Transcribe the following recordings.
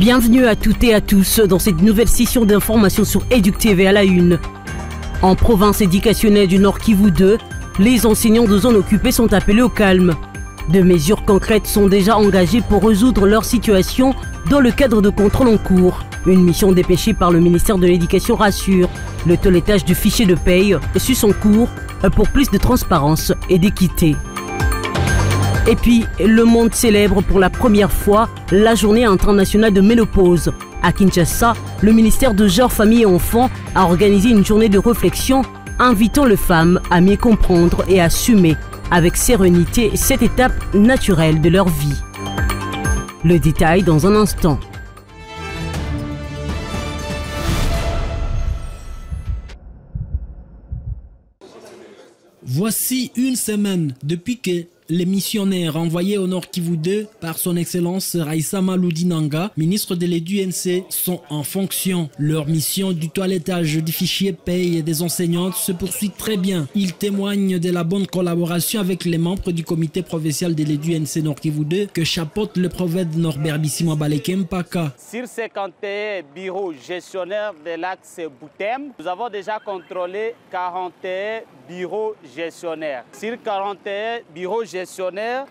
Bienvenue à toutes et à tous dans cette nouvelle session d'information sur EducTV à la une. En province éducationnelle du Nord Kivu 2, les enseignants de zones occupées sont appelés au calme. De mesures concrètes sont déjà engagées pour résoudre leur situation dans le cadre de contrôles en cours. Une mission dépêchée par le ministère de l'Éducation rassure. Le toilettage du fichier de paye suit son cours pour plus de transparence et d'équité. Et puis, le monde célèbre pour la première fois la journée internationale de ménopause. À Kinshasa, le ministère de Genre, Famille et Enfants a organisé une journée de réflexion invitant les femmes à mieux comprendre et assumer avec sérénité cette étape naturelle de leur vie. Le détail dans un instant. Voici une semaine depuis que les missionnaires envoyés au Nord Kivu 2 par son Excellence Raissa Maloudinanga, ministre de l'EDUNC, sont en fonction. Leur mission du toilettage du fichier paye des enseignantes se poursuit très bien. Ils témoignent de la bonne collaboration avec les membres du comité provincial de l'EDUNC Nord Kivu 2 que chapeaute le prophète Norbert Bissimo Balekempaka. Sur 51 bureaux gestionnaires de l'axe Boutem, nous avons déjà contrôlé 41 bureaux gestionnaires. Sur 41 bureaux gestionnaires,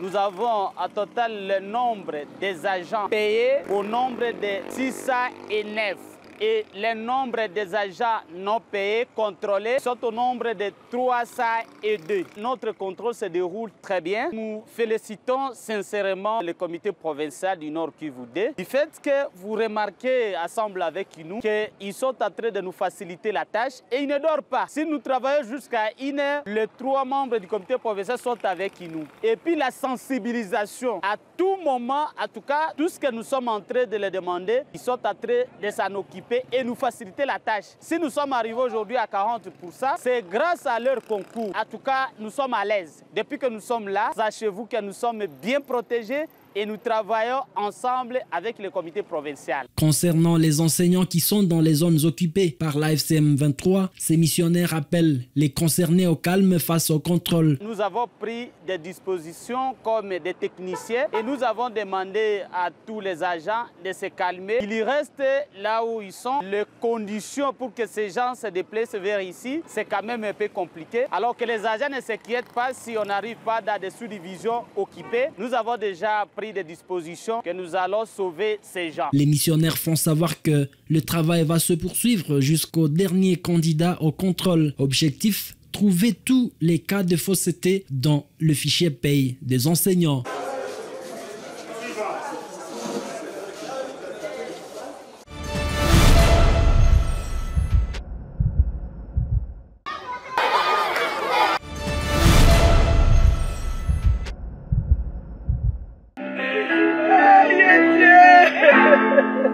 nous avons à total le nombre des agents payés au nombre de 609 et le nombre des agents non payés contrôlés sont au nombre de 302. Notre contrôle se déroule très bien. Nous félicitons sincèrement le comité provincial du Nord Kivu 2 du fait que vous remarquez ensemble avec nous qu'ils sont en train de nous faciliter la tâche et ils ne dorment pas. Si nous travaillons jusqu'à 1 heure, les 3 membres du comité provincial sont avec nous. Et puis la sensibilisation, à tout moment, en tout cas, tout ce que nous sommes en train de les demander, ils sont en train de s'en occuper et nous faciliter la tâche. Si nous sommes arrivés aujourd'hui à 40%, c'est grâce à leur concours. En tout cas, nous sommes à l'aise. Depuis que nous sommes là, sachez-vous que nous sommes bien protégés et nous travaillons ensemble avec le comité provincial. Concernant les enseignants qui sont dans les zones occupées par l'AFCM 23, ces missionnaires appellent les concernés au calme face au contrôle. Nous avons pris des dispositions comme des techniciens et nous avons demandé à tous les agents de se calmer. Ils restent là où ils sont. Les conditions pour que ces gens se déplacent vers ici, c'est quand même un peu compliqué. Alors que les agents ne s'inquiètent pas si on n'arrive pas dans des sous-divisions occupées. Nous avons déjà pris des dispositions que nous allons sauver ces gens. Les missionnaires font savoir que le travail va se poursuivre jusqu'au dernier candidat au contrôle. Objectif, trouver tous les cas de fausseté dans le fichier paye des enseignants.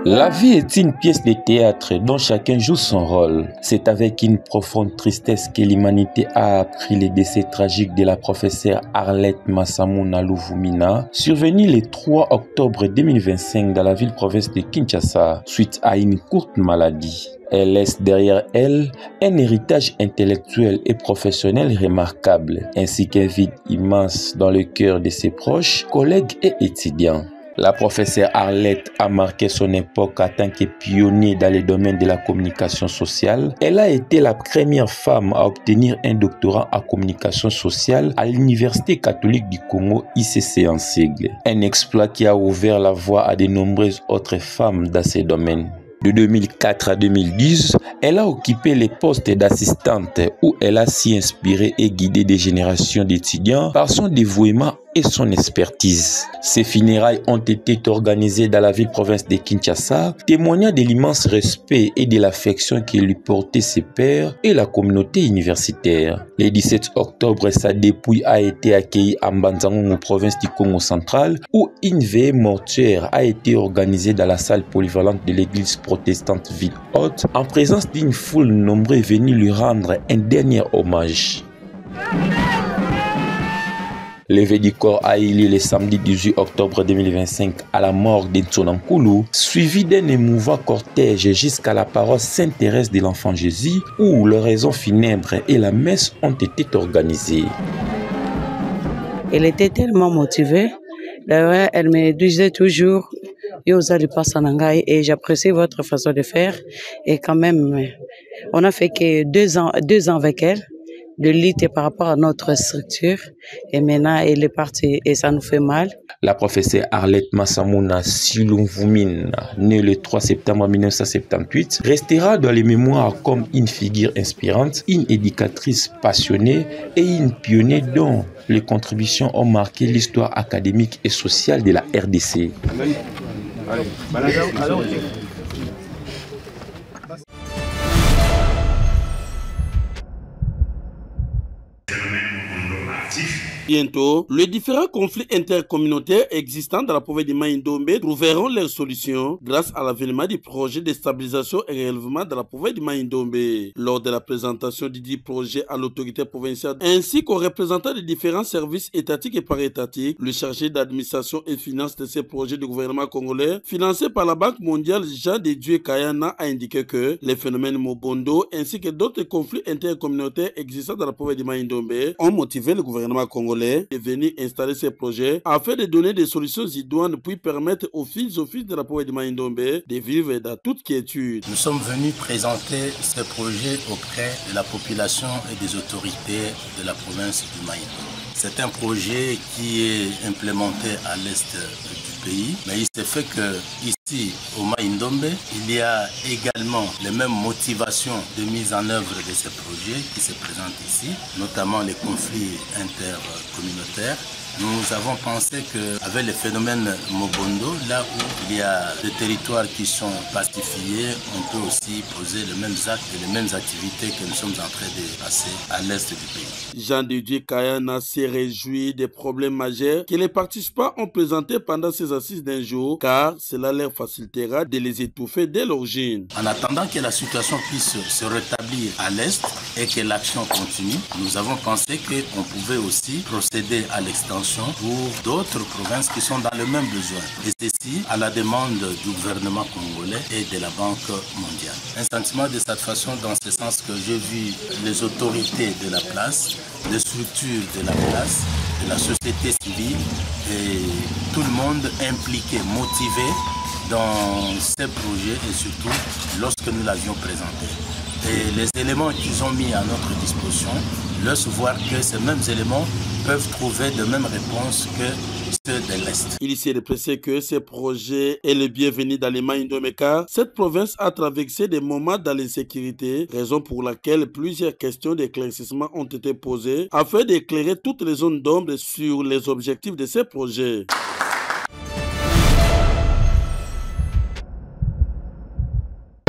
La vie est une pièce de théâtre dont chacun joue son rôle. C'est avec une profonde tristesse que l'humanité a appris le décès tragique de la professeure Arlette Massamuna Luvumina, survenu le 3 octobre 2025 dans la ville-province de Kinshasa, suite à une courte maladie. Elle laisse derrière elle un héritage intellectuel et professionnel remarquable, ainsi qu'un vide immense dans le cœur de ses proches, collègues et étudiants. La professeure Arlette a marqué son époque en tant que pionnière dans le domaine de la communication sociale. Elle a été la première femme à obtenir un doctorat en communication sociale à l'Université catholique du Congo ICC en sigle. Un exploit qui a ouvert la voie à de nombreuses autres femmes dans ce domaine. De 2004 à 2010, elle a occupé les postes d'assistante où elle a s'y inspiré et guidé des générations d'étudiants par son dévouement et son expertise. Ces funérailles ont été organisées dans la ville-province de Kinshasa, témoignant de l'immense respect et de l'affection que lui portaient ses pairs et la communauté universitaire. Le 17 octobre, sa dépouille a été accueillie à Mbanzangongo, province du Congo central, où une veillée mortuaire a été organisée dans la salle polyvalente de l'église protestante ville haute, en présence d'une foule nombreuse venue lui rendre un dernier hommage. Levée du corps a eu lieu le samedi 18 octobre 2025 à la morgue d'Ntsonankulu, suivi d'un émouvant cortège jusqu'à la paroisse Sainte-Thérèse de l'Enfant Jésus, où l'oraison funèbre et la messe ont été organisées. Elle était tellement motivée. Elle me disait toujours et j'apprécie votre façon de faire. Et quand même, on a fait que 2 ans avec elle, de lutte par rapport à notre structure. Et maintenant, elle est partie et ça nous fait mal. La professeure Arlette Massamouna Silumvumine, née le 3 septembre 1978, restera dans les mémoires comme une figure inspirante, une éducatrice passionnée et une pionnière dont les contributions ont marqué l'histoire académique et sociale de la RDC. Bientôt, les différents conflits intercommunautaires existants dans la province de Mai-Ndombe trouveront leurs solutions grâce à l'avènement du projet de stabilisation et relèvement de la province de Mai-Ndombe. Lors de la présentation du dit projet à l'autorité provinciale ainsi qu'aux représentants des différents services étatiques et parétatiques, le chargé d'administration et finances de ces projets du gouvernement congolais, financé par la Banque mondiale, Jean de Dieu Kayana, a indiqué que les phénomènes Mobondo ainsi que d'autres conflits intercommunautaires existants dans la province de Mai-Ndombe ont motivé le gouvernement congolais de venir installer ces projets afin de donner des solutions idoines puis permettre aux fils de la province de Mai-Ndombe de vivre dans toute quiétude. Nous sommes venus présenter ce projet auprès de la population et des autorités de la province du Mai-Ndombe. C'est un projet qui est implémenté à l'est du pays, mais il s'est fait que ici au Mai-Ndombe, il y a également les mêmes motivations de mise en œuvre de ces projets qui se présentent ici, notamment les conflits intercommunautaires. Nous avons pensé qu'avec le phénomène Mobondo, là où il y a des territoires qui sont pacifiés, on peut aussi poser les mêmes actes et les mêmes activités que nous sommes en train de passer à l'est du pays. Jean de Dieu Kayana s'est réjoui des problèmes majeurs que les participants ont présentés pendant ces assises d'un jour, car cela leur facilitera de les étouffer dès l'origine. En attendant que la situation puisse se rétablir à l'est et que l'action continue, nous avons pensé qu'on pouvait aussi procéder à l'extension pour d'autres provinces qui sont dans le même besoin. Et ceci à la demande du gouvernement congolais et de la Banque mondiale. Un sentiment de satisfaction dans ce sens que j'ai vu les autorités de la place, les structures de la place, de la société civile et tout le monde impliqué, motivé dans ces projets et surtout lorsque nous l'avions présenté. Et les éléments qu'ils ont mis à notre disposition, laissent voir que ces mêmes éléments peuvent trouver de mêmes réponses que ceux de l'Est. Il s'est expressé que ce projet est le bienvenu dans les Mai-Ndombe car cette province a traversé des moments dans l'insécurité, raison pour laquelle plusieurs questions d'éclaircissement ont été posées afin d'éclairer toutes les zones d'ombre sur les objectifs de ces projets.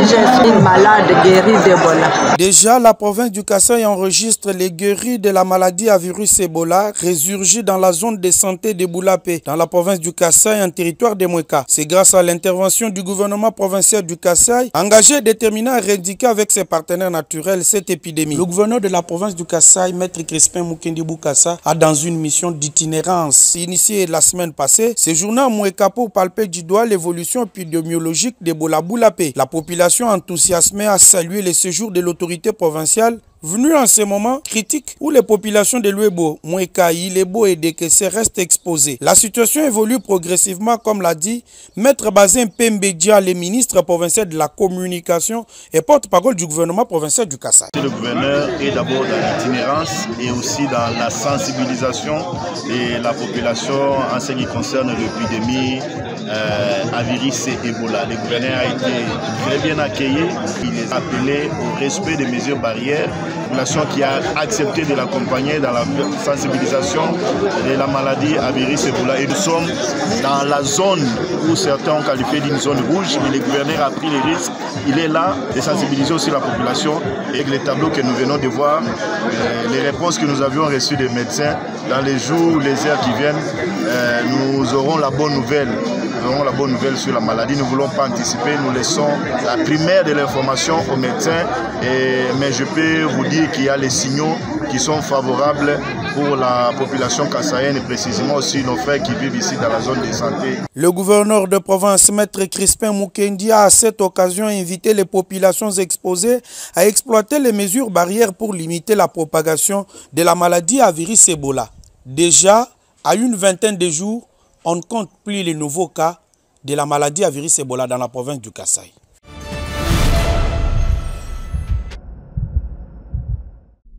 Je suis malade guéri d'Ebola. Déjà, la province du Kasaï enregistre les guéris de la maladie à virus Ebola résurgis dans la zone de santé de Boulapé, dans la province du Kasaï, en territoire de Moueka. C'est grâce à l'intervention du gouvernement provincial du Kasaï, engagé, déterminé à éradiquer avec ses partenaires naturels cette épidémie. Le gouverneur de la province du Kasaï, Maître Crispin Mukendi Boukassa, a dans une mission d'itinérance initiée la semaine passée, séjourné à Moueka pour palper du doigt l'évolution épidémiologique d'Ebola Boulapé. La population enthousiasmée a salué le séjour de l'autorité provinciale venu en ce moment critique où les populations de Luebo, Moueka, Ilebo et Dekese restent exposées. La situation évolue progressivement, comme l'a dit Maître Bazin Pembedia, le ministre provincial de la communication et porte-parole du gouvernement provincial du Kasaï. Le gouverneur est d'abord dans l'itinérance et aussi dans la sensibilisation de la population en ce qui concerne l'épidémie à virus Ebola. Le gouverneur a été très bien accueilli. Il les a appelés au respect des mesures barrières. La population qui a accepté de l'accompagner dans la sensibilisation de la maladie à virus Ebola. Et nous sommes dans la zone où certains ont qualifié d'une zone rouge, mais le gouverneur a pris les risques. Il est là de sensibiliser aussi la population. Et avec les tableaux que nous venons de voir, les réponses que nous avions reçues des médecins, dans les jours, les heures qui viennent, nous aurons la bonne nouvelle. Nous aurons la bonne nouvelle sur la maladie. Nous ne voulons pas anticiper. Nous laissons la primaire de l'information aux médecins. Mais je peux vous dire qu'il y a les signaux qui sont favorables pour la population kassaïenne et précisément aussi nos frères qui vivent ici dans la zone de santé. Le gouverneur de province, Maître Crispin Mukendi, a à cette occasion invité les populations exposées à exploiter les mesures barrières pour limiter la propagation de la maladie à virus Ebola. Déjà, à une vingtaine de jours, on ne compte plus les nouveaux cas de la maladie à virus Ebola dans la province du Kasaï.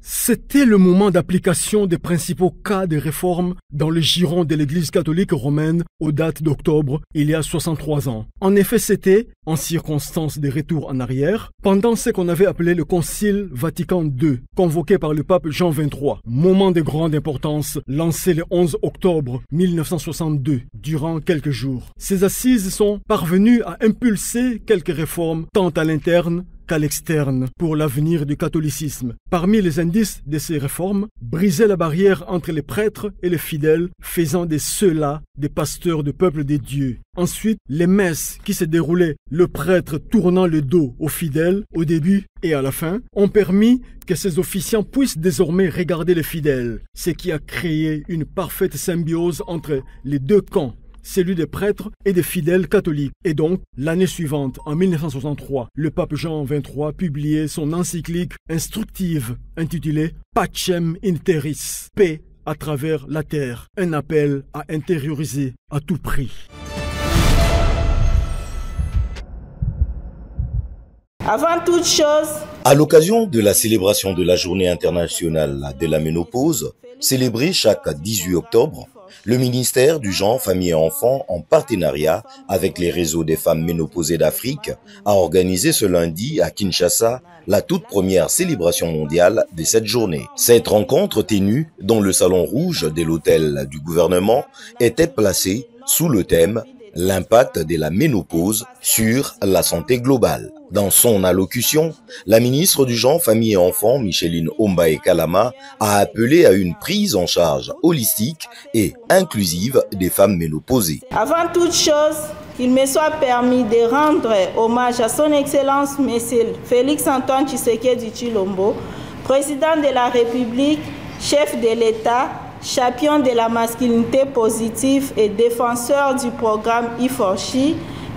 C'était le moment d'application des principaux cas de réforme dans le giron de l'Église catholique romaine aux dates d'octobre il y a 63 ans. En effet, c'était, en circonstance de retour en arrière, pendant ce qu'on avait appelé le Concile Vatican II, convoqué par le pape Jean XXIII. Moment de grande importance, lancé le 11 octobre 1962, durant quelques jours. Ces assises sont parvenues à impulser quelques réformes, tant à l'interne qu'à l'externe, pour l'avenir du catholicisme. Parmi les indices de ces réformes, briser la barrière entre les prêtres et les fidèles, faisant de ceux-là des pasteurs du peuple de Dieu. Ensuite, les messes qui se déroulaient, le prêtre tournant le dos aux fidèles au début et à la fin, ont permis que ces officiants puissent désormais regarder les fidèles, ce qui a créé une parfaite symbiose entre les deux camps, celui des prêtres et des fidèles catholiques. Et donc, l'année suivante, en 1963, le pape Jean XXIII publiait son encyclique instructive intitulée Pacem in Terris, paix à travers la terre, un appel à intérioriser à tout prix. Avant toute chose, à l'occasion de la célébration de la Journée internationale de la ménopause, célébrée chaque 18 octobre, le ministère du Genre, Famille et Enfants, en partenariat avec les réseaux des femmes ménopausées d'Afrique, a organisé ce lundi à Kinshasa la toute première célébration mondiale de cette journée. Cette rencontre tenue dans le salon rouge de l'hôtel du gouvernement était placée sous le thème « L'impact de la ménopause sur la santé globale ». Dans son allocution, la ministre du Genre, Famille et Enfants, Micheline Ombaé Kalama, a appelé à une prise en charge holistique et inclusive des femmes ménopausées. Avant toute chose, qu'il me soit permis de rendre hommage à son Excellence Monsieur Félix-Antoine Tshisekedi Tshilombo, président de la République, chef de l'État, champion de la masculinité positive et défenseur du programme IFORCHI,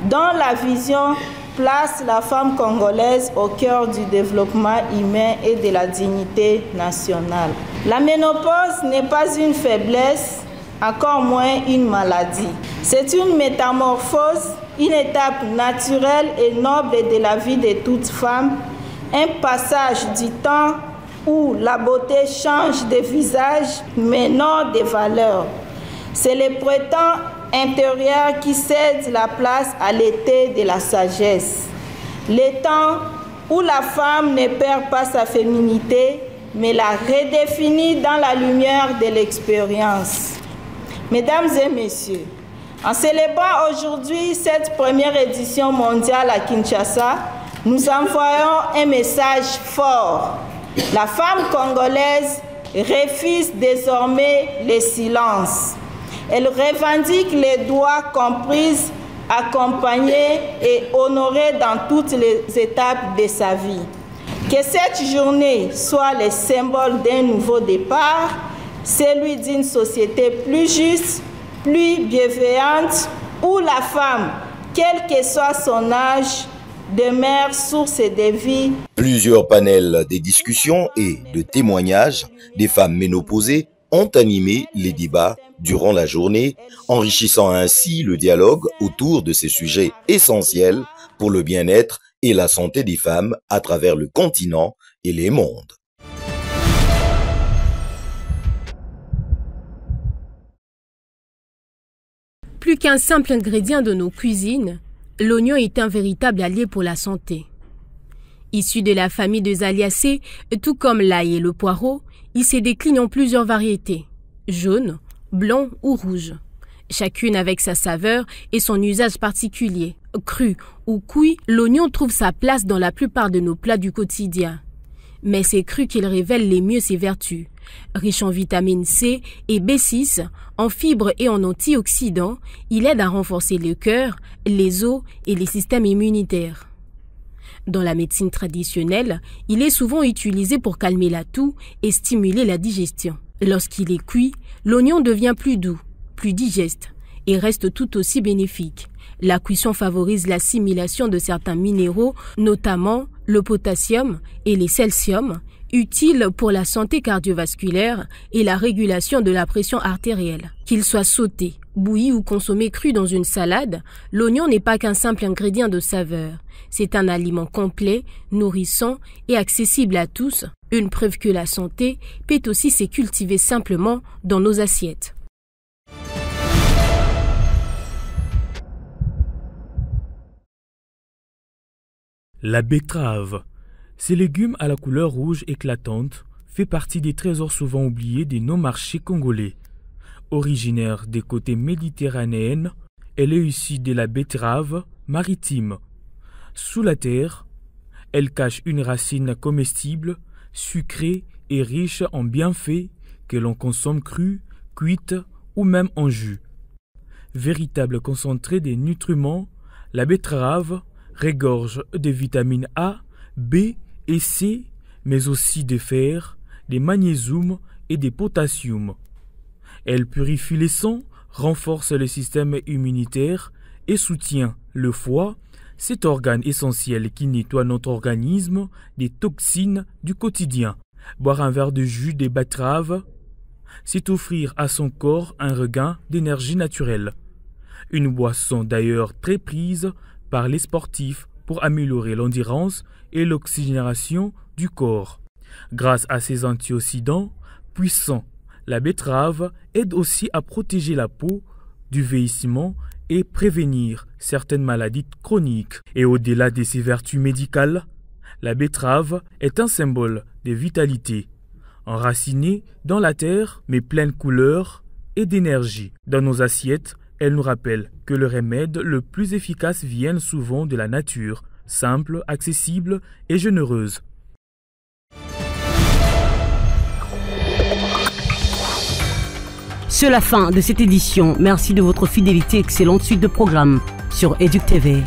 dont la vision place la femme congolaise au cœur du développement humain et de la dignité nationale. La ménopause n'est pas une faiblesse, encore moins une maladie. C'est une métamorphose, une étape naturelle et noble de la vie de toute femme, un passage du temps où la beauté change de visage, mais non de valeur. C'est le printemps intérieur qui cède la place à l'été de la sagesse. Le temps où la femme ne perd pas sa féminité, mais la redéfinit dans la lumière de l'expérience. Mesdames et messieurs, en célébrant aujourd'hui cette première édition mondiale à Kinshasa, nous envoyons un message fort. La femme congolaise refuse désormais le silence. Elle revendique les droits compris, accompagnés et honorés dans toutes les étapes de sa vie. Que cette journée soit le symbole d'un nouveau départ, celui d'une société plus juste, plus bienveillante, où la femme, quel que soit son âge, demeure source de vie. Plusieurs panels de discussions et de témoignages des femmes ménopausées ont animé les débats durant la journée, enrichissant ainsi le dialogue autour de ces sujets essentiels pour le bien-être et la santé des femmes à travers le continent et les mondes. Plus qu'un simple ingrédient de nos cuisines, l'oignon est un véritable allié pour la santé. Issu de la famille des Aliacées, tout comme l'ail et le poireau, il se décline en plusieurs variétés, jaune, blanc ou rouge. Chacune avec sa saveur et son usage particulier. Cru ou cuit, l'oignon trouve sa place dans la plupart de nos plats du quotidien. Mais c'est cru qu'il révèle les mieux ses vertus. Riche en vitamine C et B6, en fibres et en antioxydants, il aide à renforcer le cœur, les os et les systèmes immunitaires. Dans la médecine traditionnelle, il est souvent utilisé pour calmer la toux et stimuler la digestion. Lorsqu'il est cuit, l'oignon devient plus doux, plus digeste et reste tout aussi bénéfique. La cuisson favorise l'assimilation de certains minéraux, notamment le potassium et les calcium, utile pour la santé cardiovasculaire et la régulation de la pression artérielle. Qu'il soit sauté, bouilli ou consommé cru dans une salade, l'oignon n'est pas qu'un simple ingrédient de saveur. C'est un aliment complet, nourrissant et accessible à tous, une preuve que la santé peut aussi se cultiver simplement dans nos assiettes. La betterave. Ces légumes à la couleur rouge éclatante fait partie des trésors souvent oubliés des non-marchés congolais. Originaire des côtes méditerranéennes, elle est issue de la betterave maritime. Sous la terre, elle cache une racine comestible, sucrée et riche en bienfaits que l'on consomme crue, cuite ou même en jus. Véritable concentré des nutriments, la betterave regorge de vitamines A, B et C, mais aussi de fer, des magnésium et des potassium. Elle purifie les sangs, renforce le système immunitaire et soutient le foie, cet organe essentiel qui nettoie notre organisme des toxines du quotidien. Boire un verre de jus de betterave, c'est offrir à son corps un regain d'énergie naturelle. Une boisson d'ailleurs très prise par les sportifs pour améliorer l'endurance et l'oxygénation du corps. Grâce à ses antioxydants puissants, la betterave aide aussi à protéger la peau du vieillissement et prévenir certaines maladies chroniques. Et au-delà de ses vertus médicales, la betterave est un symbole de vitalité, enracinée dans la terre mais pleine de couleurs et d'énergie. Dans nos assiettes, elle nous rappelle que le remède le plus efficace vient souvent de la nature, simple, accessible et généreuse. C'est la fin de cette édition. Merci de votre fidélité. Excellente suite de programmes sur EducTV.